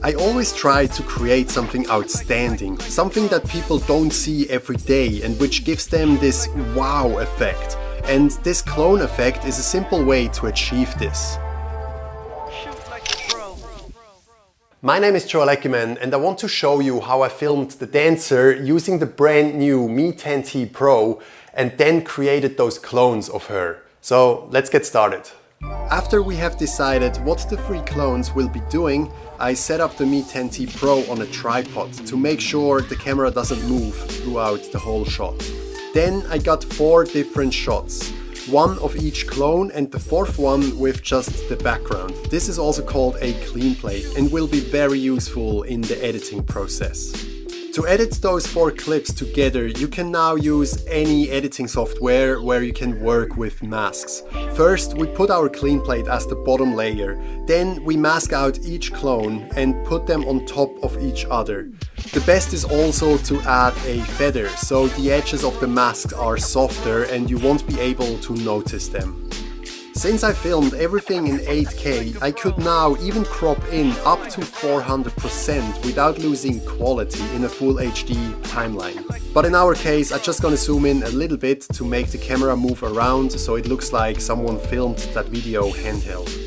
I always try to create something outstanding, something that people don't see every day and which gives them this wow effect. And this clone effect is a simple way to achieve this. My name is Joel Eckermann and I want to show you how I filmed the dancer using the brand new Mi 10T Pro and then created those clones of her. So let's get started. After we have decided what the 3 clones will be doing, I set up the Mi 10T Pro on a tripod to make sure the camera doesn't move throughout the whole shot. Then I got 4 different shots, one of each clone and the 4th one with just the background. This is also called a clean plate and will be very useful in the editing process. To edit those 4 clips together, you can now use any editing software where you can work with masks. First, we put our clean plate as the bottom layer. Then we mask out each clone and put them on top of each other. The best is also to add a feather, so the edges of the masks are softer and you won't be able to notice them. Since I filmed everything in 8K, I could now even crop in up to 400% without losing quality in a full HD timeline. But in our case, I'm just gonna zoom in a little bit to make the camera move around so it looks like someone filmed that video handheld.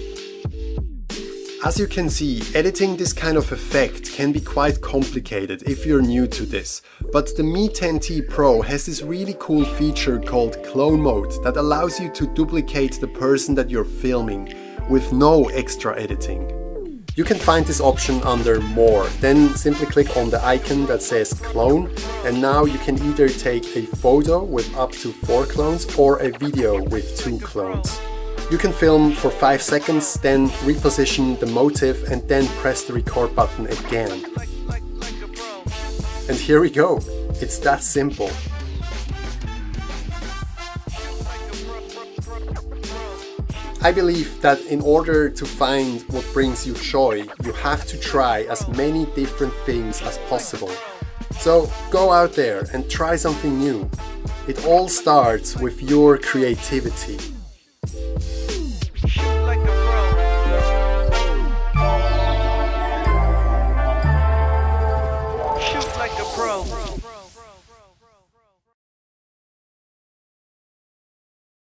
As you can see, editing this kind of effect can be quite complicated if you're new to this, but the Mi 10T Pro has this really cool feature called clone mode that allows you to duplicate the person that you're filming with no extra editing. You can find this option under More, then simply click on the icon that says clone, and now you can either take a photo with up to 4 clones or a video with 2 clones. You can film for 5 seconds, then reposition the motif and then press the record button again. And here we go. It's that simple. I believe that in order to find what brings you joy, you have to try as many different things as possible. So go out there and try something new. It all starts with your creativity.